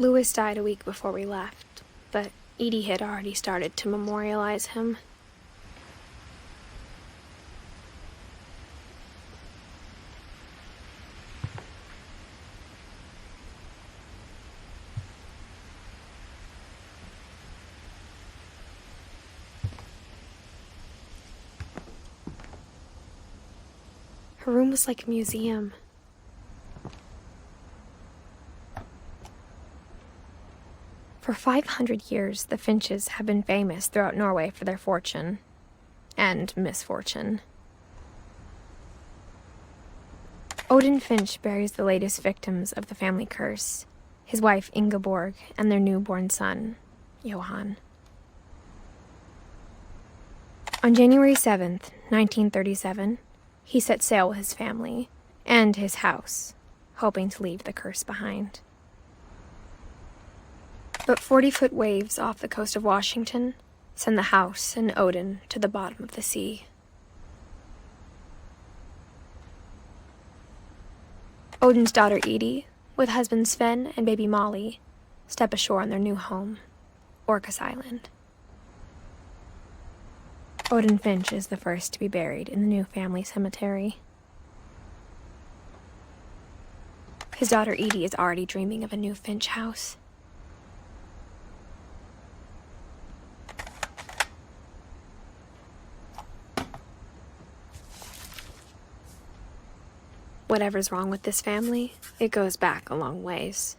Louis died a week before we left, but Edie had already started to memorialize him. Her room was like a museum. For 500 years, the Finches have been famous throughout Norway for their fortune and misfortune. Odin Finch buries the latest victims of the family curse, his wife Ingeborg and their newborn son, Johan. On January 7th, 1937, he set sail with his family and his house, hoping to leave the curse behind. But 40-foot waves off the coast of Washington send the house and Odin to the bottom of the sea. Odin's daughter Edie, with husband Sven and baby Molly, step ashore on their new home, Orcas Island. Odin Finch is the first to be buried in the new family cemetery. His daughter Edie is already dreaming of a new Finch house. Whatever's wrong with this family, it goes back a long ways.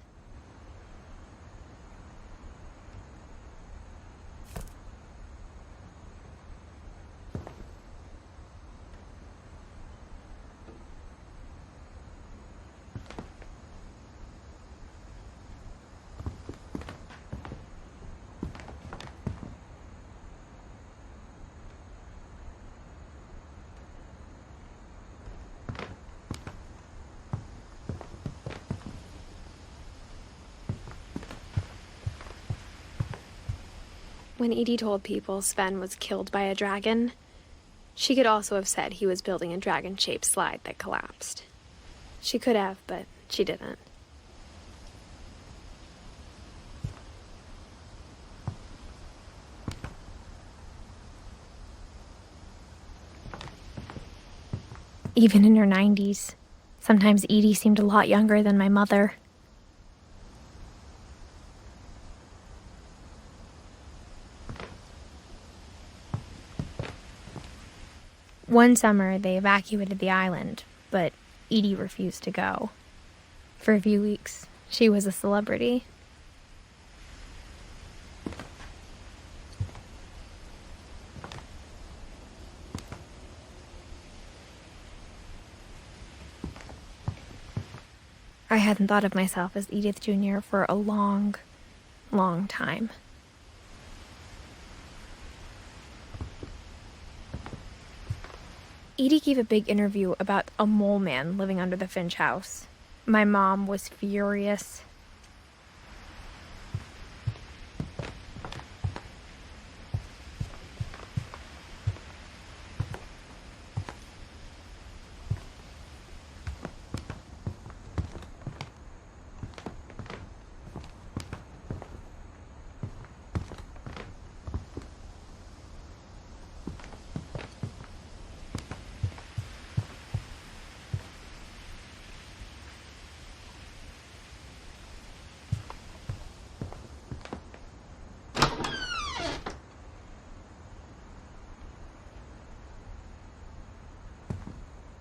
When Edie told people Sven was killed by a dragon, she could also have said he was building a dragon-shaped slide that collapsed. She could have, but she didn't. Even in her 90s, sometimes Edie seemed a lot younger than my mother. One summer, they evacuated the island, but Edie refused to go. For a few weeks, she was a celebrity. I hadn't thought of myself as Edith Jr. for a long, long time. Edie gave a big interview about a mole man living under the Finch house. My mom was furious.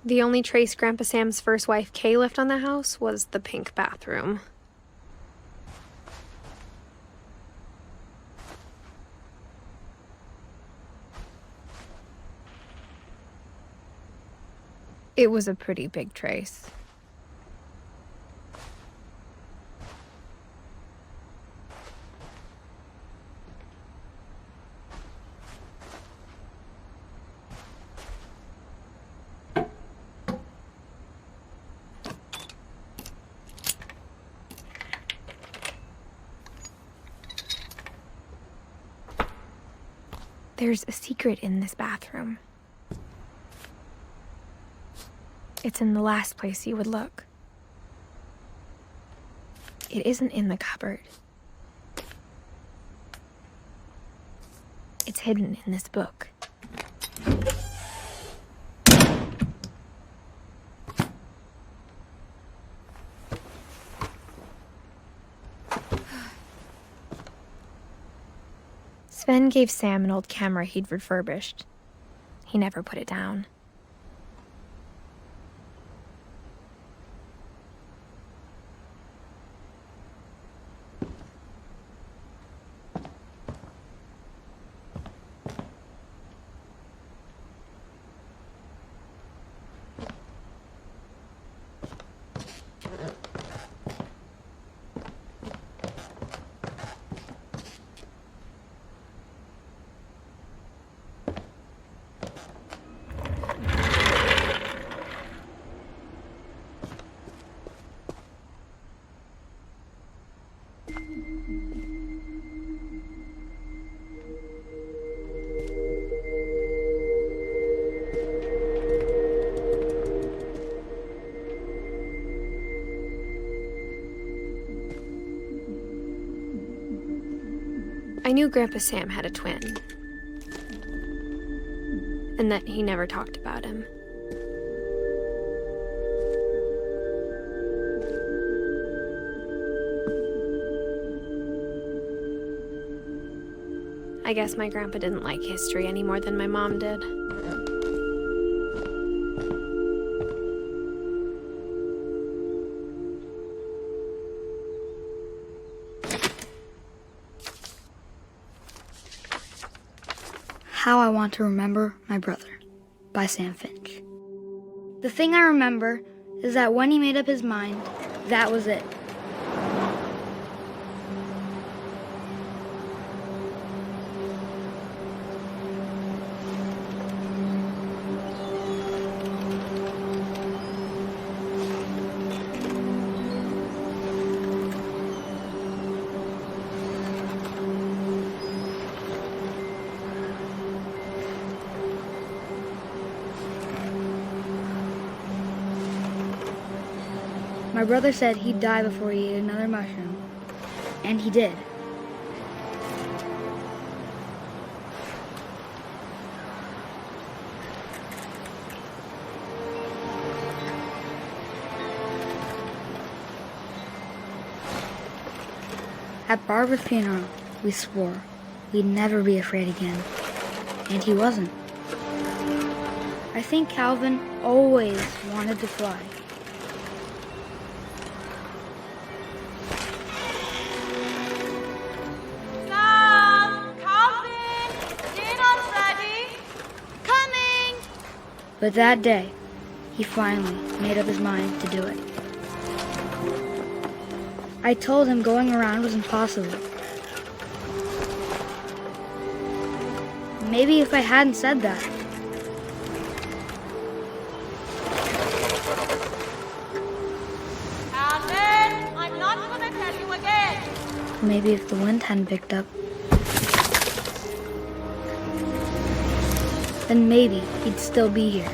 The only trace Grandpa Sam's first wife, Kay, left on the house was the pink bathroom. It was a pretty big trace. There's a secret in this bathroom. It's in the last place you would look. It isn't in the cupboard. It's hidden in this book. Sven gave Sam an old camera he'd refurbished. He never put it down. I knew Grandpa Sam had a twin, and that he never talked about him. I guess my grandpa didn't like history any more than my mom did. How I Want to Remember My Brother by Sam Finch. The thing I remember is that when he made up his mind, that was it. My brother said he'd die before he ate another mushroom, and he did. At Barbara's funeral, we swore we'd never be afraid again, and he wasn't. I think Calvin always wanted to fly. But that day, he finally made up his mind to do it. I told him going around was impossible. Maybe if I hadn't said that. Alvin, I'm not gonna tell you again. Maybe if the wind hadn't picked up, then maybe he'd still be here.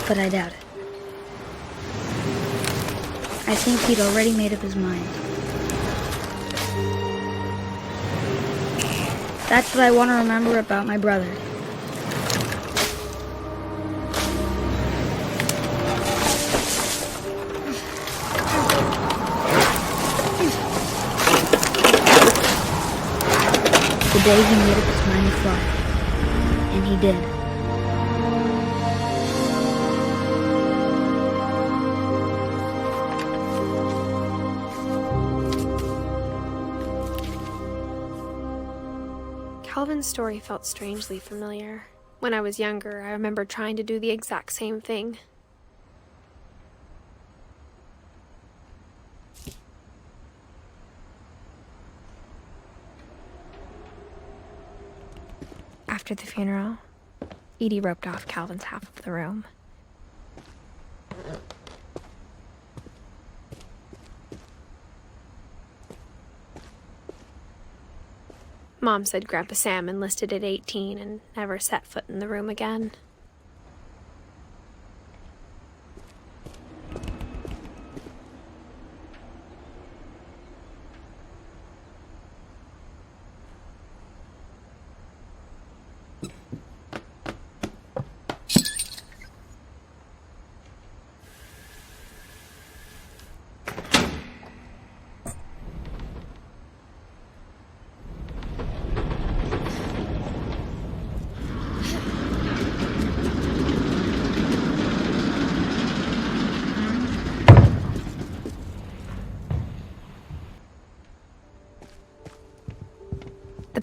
But I doubt it. I think he'd already made up his mind. That's what I want to remember about my brother. The day he made up his mind to fly. And he did. Calvin's story felt strangely familiar. When I was younger, I remember trying to do the exact same thing. After the funeral, Edie roped off Calvin's half of the room. Mom said Grandpa Sam enlisted at 18 and never set foot in the room again.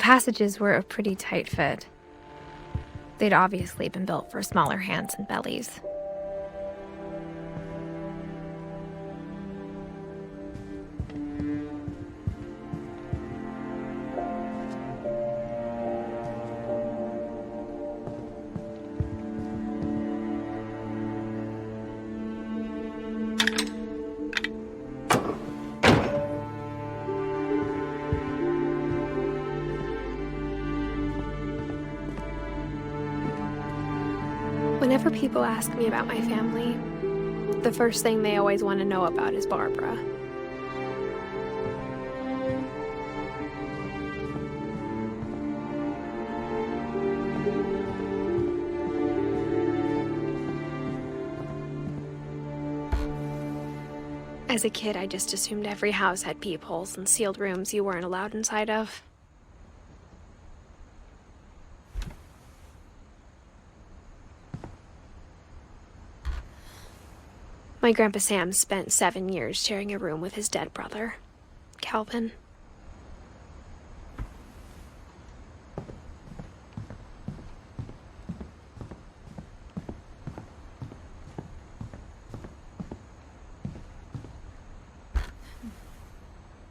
passages were a pretty tight fit. They'd obviously been built for smaller hands and bellies. Whenever people ask me about my family, the first thing they always want to know about is Barbara. As a kid, I just assumed every house had peepholes and sealed rooms you weren't allowed inside of. My Grandpa Sam spent 7 years sharing a room with his dead brother, Calvin.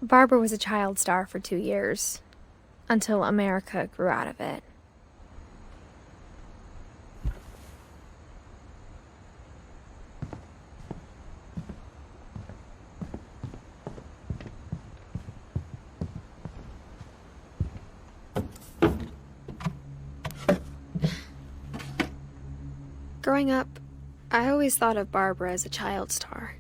Barbara was a child star for 2 years, until America grew out of it. Growing up, I always thought of Barbara as a child star.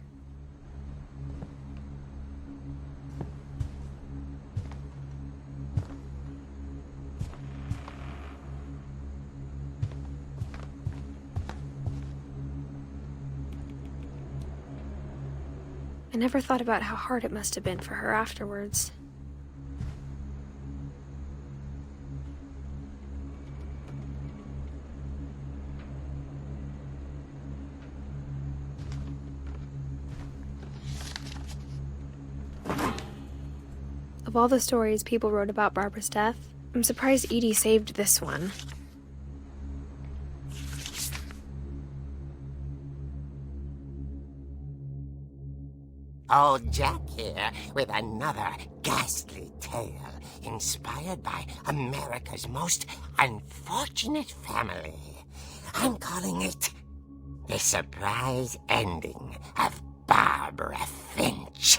I never thought about how hard it must have been for her afterwards. Of all the stories people wrote about Barbara's death, I'm surprised Edie saved this one. Old Jack here with another ghastly tale inspired by America's most unfortunate family. I'm calling it The Surprise Ending of Barbara Finch.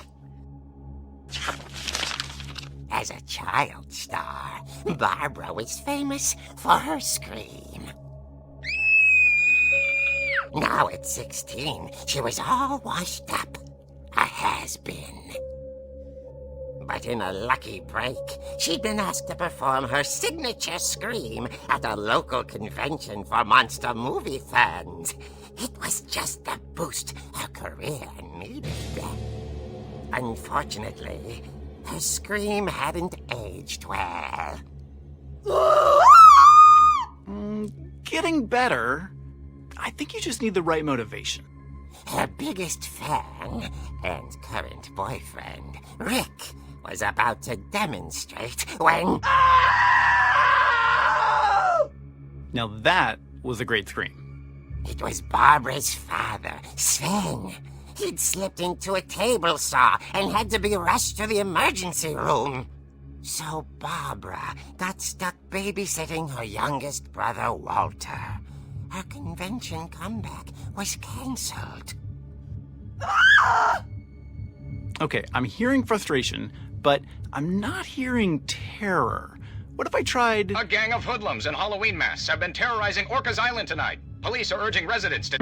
As a child star, Barbara was famous for her scream. Now at 16, she was all washed up. A has-been. But in a lucky break, she'd been asked to perform her signature scream at a local convention for monster movie fans. It was just the boost her career needed. Unfortunately, her scream hadn't aged well. Getting better. I think you just need the right motivation. Her biggest fan and current boyfriend, Rick, was about to demonstrate when... Now that was a great scream. It was Barbara's father, Sven. He'd slipped into a table saw and had to be rushed to the emergency room. So Barbara got stuck babysitting her youngest brother, Walter. Her convention comeback was cancelled. Okay, I'm hearing frustration, but I'm not hearing terror. What if I tried... A gang of hoodlums in Halloween masks have been terrorizing Orcas Island tonight. Police are urging residents to...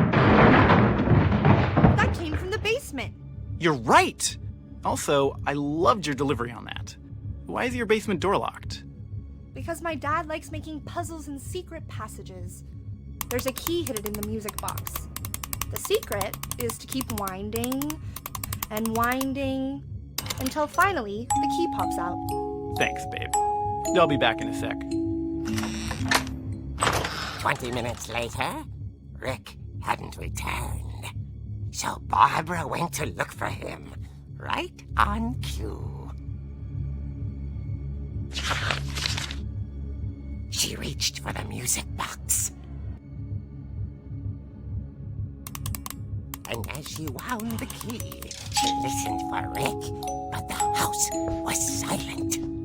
That came from the basement. You're right! Also, I loved your delivery on that. Why is your basement door locked? Because my dad likes making puzzles and secret passages. There's a key hidden in the music box. The secret is to keep winding and winding until finally the key pops out. Thanks, babe. I'll be back in a sec. 20 minutes later, Rick hadn't returned. So Barbara went to look for him, right on cue. She reached for the music box. And as she wound the key, she listened for Rick, but the house was silent.